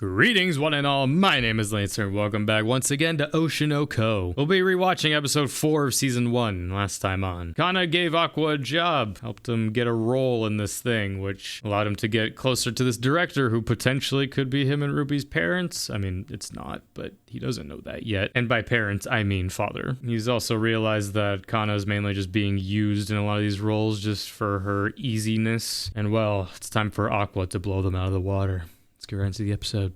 Greetings, one and all. My name is Lancer, and welcome back once again to Oshi no Ko. We'll be rewatching episode 4 of season 1 last time on. Kana gave Aqua a job, helped him get a role in this thing, which allowed him to get closer to this director who potentially could be him and Ruby's parents. I mean, it's not, but he doesn't know that yet. And by parents, I mean father. He's also realized that Kana is mainly just being used in a lot of these roles just for her easiness. And well, it's time for Aqua to blow them out of the water. Let's get right into the episode.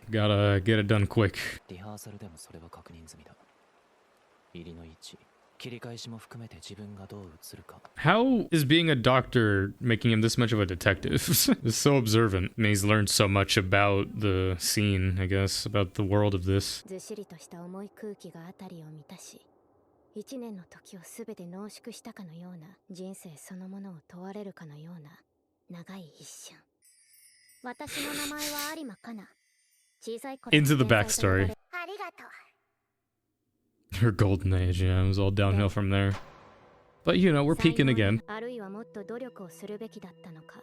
Gotta get it done quick. How is being a doctor making him this much of a detective? He's so observant. I mean, he's learned so much about the scene, I guess, about the world of this. 1年の時をすべて濃縮したかのような人生そのものを問われるかのような長い一瞬。私の名前は有馬かな。小さい頃 Into the backstory. Her golden age, yeah, it was all downhill from there. But you know, we're peaking again. あるいはもっと努力をするべきだったのか。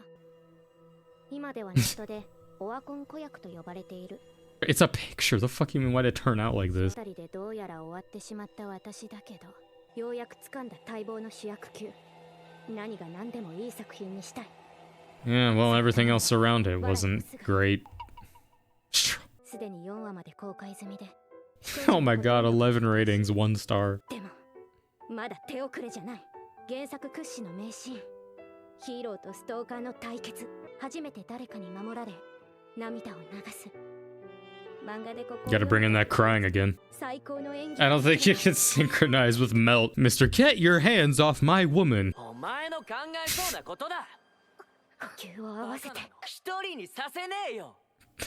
今ではネットでオワコン子役と呼ばれている。It's a picture. The fuck you mean? Why'd it turn out like this? Yeah, well, everything else around it wasn't great. Oh my god, 11 ratings, 1 star. ヒーローとストーカーの対決。初めて誰かに守られ、涙を流す。 Gotta bring in that crying again. I don't think you can synchronize with Melt. Mr. Get your hands off my woman.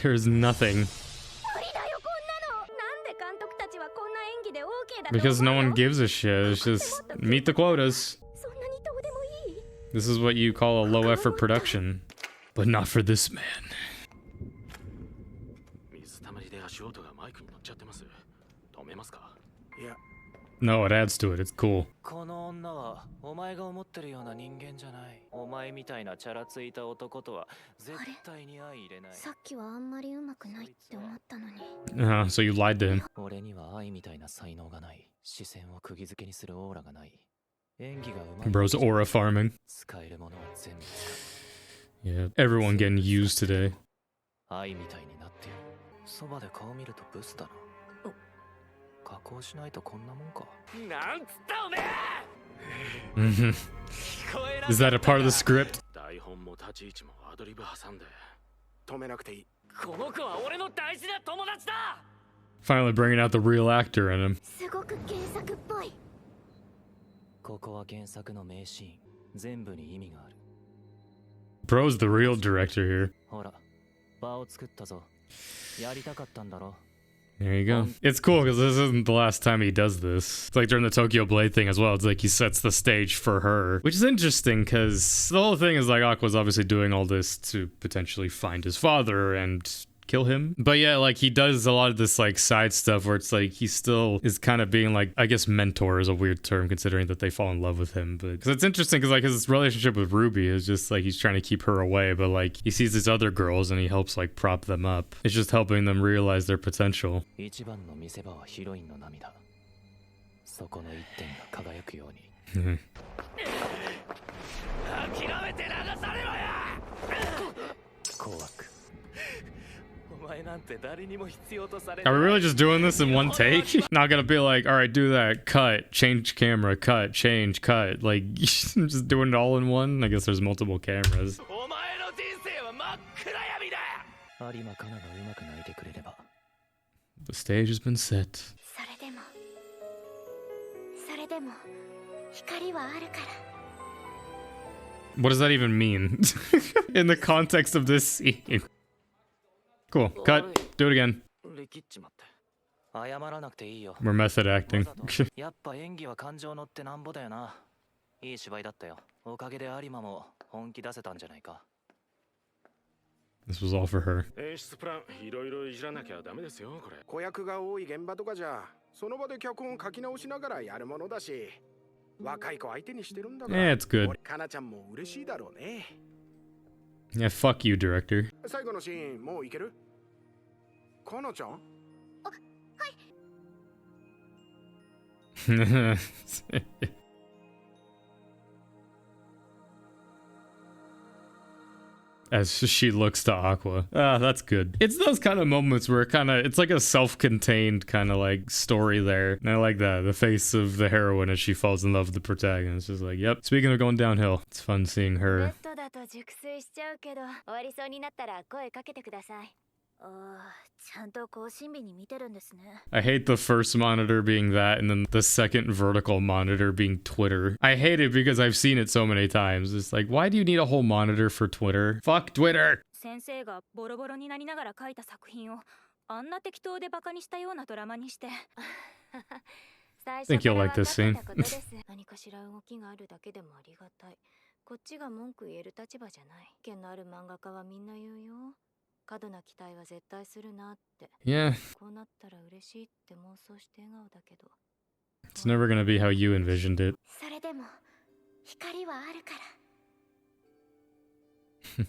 There's nothing. Because no one gives a shit. It's just meet the quotas. This is what you call a low effort production. But not for this man. No, it adds to it. It's cool. So you lied to him. Bro's aura farming. Yeah, everyone getting used today. Is that a part of the script? Finally bringing out the real actor in him. Bro's the real director here. There you go. It's cool because this isn't the last time he does this. It's like during the Tokyo Blade thing as well. It's like he sets the stage for her, which is interesting because the whole thing is like Aqua's obviously doing all this to potentially find his father and kill him. But yeah, like he does a lot of this like side stuff where it's like he still is kind of being like, I guess mentor is a weird term considering that they fall in love with him. But because it's interesting because like his relationship with Ruby is just like he's trying to keep her away, but like he sees these other girls and he helps like prop them up. It's just helping them realize their potential. Are we really just doing this in one take? Not gonna be like, all right, do that, cut, change camera, cut, change, cut. Like, just doing it all in one? I guess there's multiple cameras. The stage has been set. What does that even mean? In the context of this scene. Cool. Cut. Do it again. We're method acting. This was all for her. Yeah, it's good. Yeah, fuck you, director. 最後のシーンもういける？かなちゃん？ As she looks to Aqua. Ah, that's good. It's those kind of moments where it's like a self-contained kind of like story there. And I like that. The face of the heroine as she falls in love with the protagonist. Just like, yep. Speaking of going downhill, it's fun seeing her. I hate the first monitor being that and then the second vertical monitor being Twitter. I hate it because I've seen it so many times. It's like, why do you need a whole monitor for Twitter? Fuck Twitter! I think you'll like this scene. 過度な期待は絶対するなって。Yeah. こうなったら嬉しいって妄想して笑顔だけど。It's never gonna be how you envisioned it. それでも光はあるか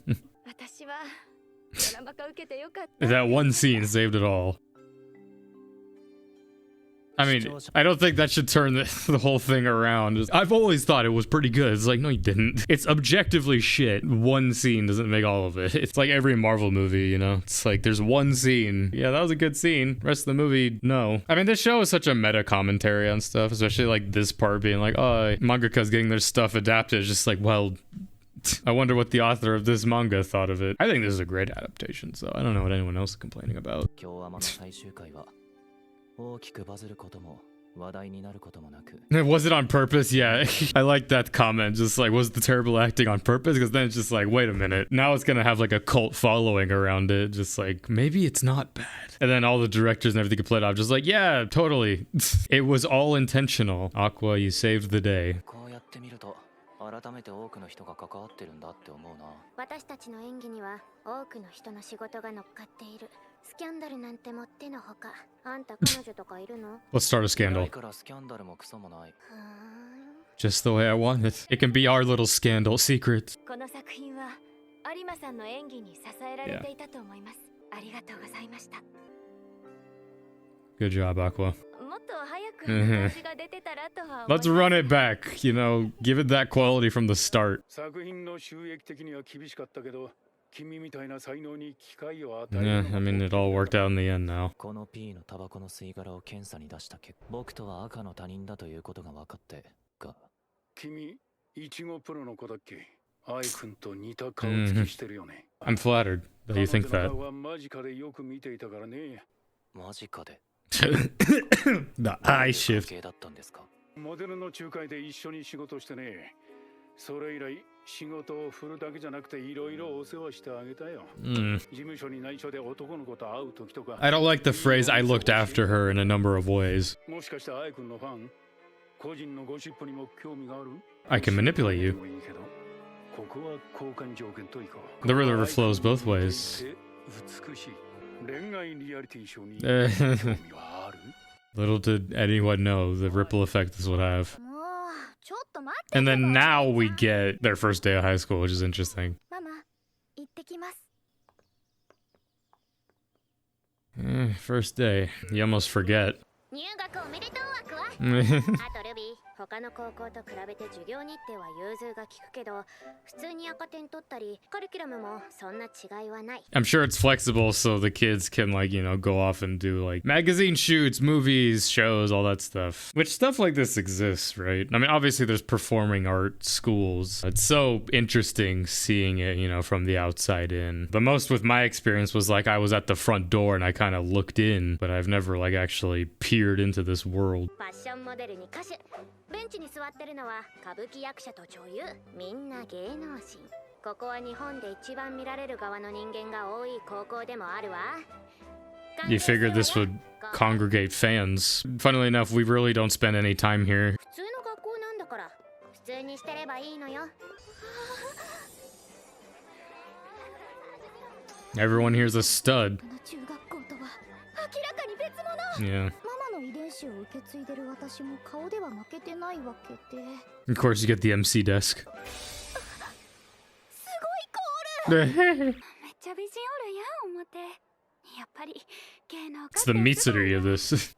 ら。私はドラマ化受けてよかった。That one scene saved it all. I mean, I don't think that should turn the whole thing around. I've always thought it was pretty good. It's like, no, you didn't. It's objectively shit. One scene doesn't make all of it. It's like every Marvel movie, you know? It's like, there's one scene. Yeah, that was a good scene. Rest of the movie, no. I mean, this show is such a meta commentary on stuff, especially like this part being like, oh, mangaka's getting their stuff adapted. It's just like, well, I wonder what the author of this manga thought of it. I think this is a great adaptation, so I don't know what anyone else is complaining about. Was it on purpose? Yeah. I like that comment. Just like, was the terrible acting on purpose? Because then it's just like, wait a minute. Now it's gonna have like a cult following around it. Just like, maybe it's not bad. And then all the directors and everything get played off. Just like, yeah, totally. It was all intentional. Aqua, you saved the day. 改めて多くの人が関わってるんだって思うな。私たちの演技には多くの人の仕事が乗っかっている。スキャンダルなんてもってのほか。あんた彼女とかいるの？ Let's start a scandal. Just the way I want it. It can be our little scandal secret. この作品は有馬さんの演技に支えられていたと思います。ありがとうございました。Good job, Aqua. Let's run it back, you know, give it that quality from the start. Yeah, I mean, it all worked out in the end now. I'm flattered that you think that. The eye shift. I don't like the phrase I looked after her in a number of ways. I can manipulate you. The river flows both ways. Little did anyone know the ripple effect this would have. And then now we get their first day of high school, which is interesting. First day. You almost forget. 他の高校と比べて授業日程は融通が利くけど、普通に赤点取ったり、カリキュラムもそんな違いはない。I'm sure it's flexible so the kids can like, you know, go off and do like magazine shoots, movies, shows, all that stuff. Which stuff like this exists, right? I mean, obviously there's performing art schools. It's so interesting seeing it, you know, from the outside in. The most with my experience was like I was at the front door and I kind of looked in, but I've never like actually peered into this world. ベンチに座ってるのは歌舞伎役者と女優、みんな芸能人。ここは日本で一番見られる側の人間が多い高校でもあるわ。You figured this would congregate fans. Funnily enough, we really don't spend any time here. 普通の学校なんだから、普通にしてればいいのよ。Everyone here's a stud. Yeah. Of course, you get the MC desk. It's the Mitsuri of this.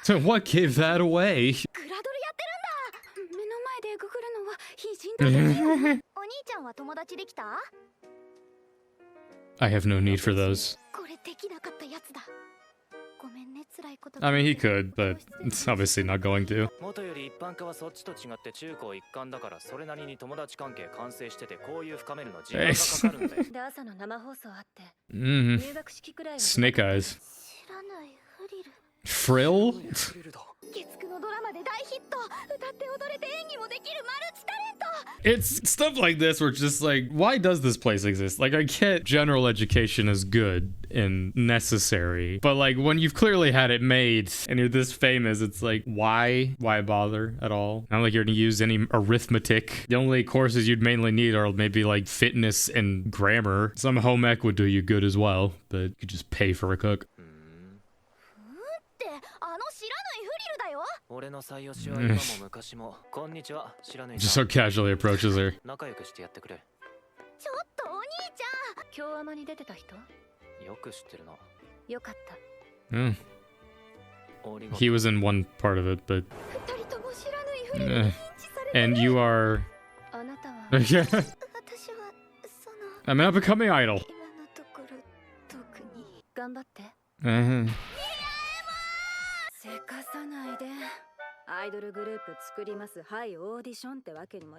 So what gave that away? I have no need for those. I mean, he could, but it's obviously not going to. Snake eyes. Frill? It's stuff like this where it's just like, why does this place exist? Like, I get general education is good and necessary, but like when you've clearly had it made and you're this famous, it's like, why bother at all? Not like you're gonna use any arithmetic. The only courses you'd mainly need are maybe like fitness and grammar. Some home ec would do you good as well, but you could just pay for a cook. Just so casually approaches her. He was in one part of it, but and you are I'm not becoming idol.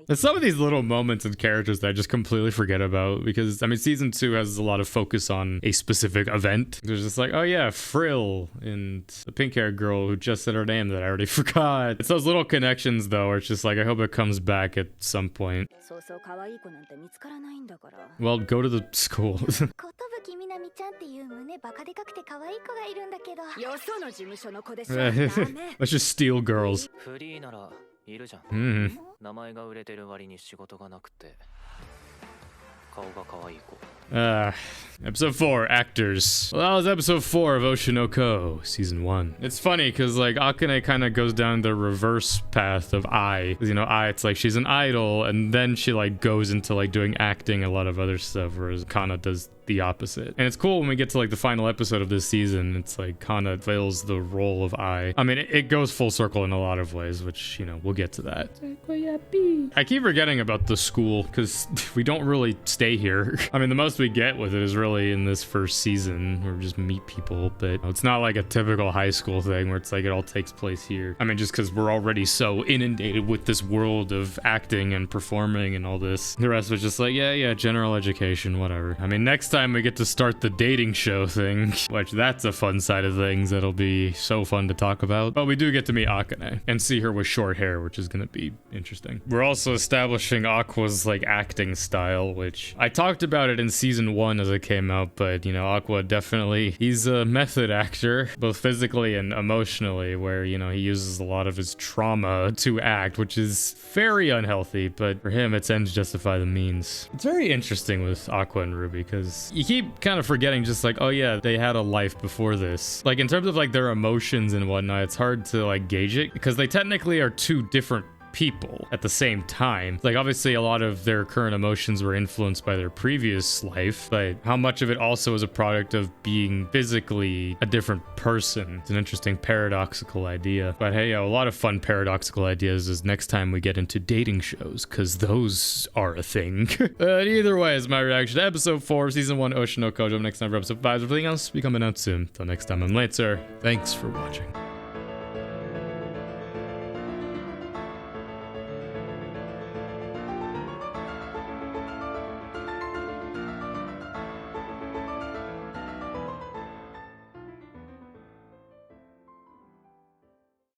There's some of these little moments and characters that I just completely forget about because, I mean, season 2 has a lot of focus on a specific event. There's just like, oh yeah, Frill and the pink-haired girl who just said her name that I already forgot. It's those little connections, though, where it's just like, I hope it comes back at some point. Well, go to the school. Let's just steal girls. Episode 4, actors. Well, that was episode 4 of Oshi no Ko, season 1. It's funny because like Akane kind of goes down the reverse path of Ai. You know, Ai, it's like she's an idol, and then she like goes into like doing acting, a lot of other stuff, whereas Kana does the opposite. And it's cool when we get to like the final episode of this season, it's like Kana fills the role of Ai. I mean, it goes full circle in a lot of ways, which, you know, we'll get to that. I keep forgetting about the school because we don't really stay here. I mean, the most we get with it is really in this first season where we just meet people, but it's not like a typical high school thing where it's like it all takes place here. I mean, just because we're already so inundated with this world of acting and performing and all this. The rest was just like, yeah, general education, whatever. I mean, next time we get to start the dating show thing, which that's a fun side of things that'll be so fun to talk about. But we do get to meet Akane and see her with short hair, which is gonna be interesting. We're also establishing Aqua's like acting style, which I talked about it in season 1 as it came out, but you know, Aqua definitely, he's a method actor, both physically and emotionally, where, you know, he uses a lot of his trauma to act, which is very unhealthy, but for him, its ends justify the means. It's very interesting with Aqua and Ruby, because you keep kind of forgetting just like, oh yeah, they had a life before this. Like in terms of like their emotions and whatnot, it's hard to like gauge it, because they technically are two different people at the same time. Like obviously a lot of their current emotions were influenced by their previous life, but how much of it also is a product of being physically a different person? It's an interesting paradoxical idea. But hey, a lot of fun paradoxical ideas is next time we get into dating shows, because those are a thing. But either way, is my reaction to episode 4, season 1, Oshi no Ko. Next time for episode 5. Everything else will be coming out soon. Till next time, I'm Lancer. Thanks for watching.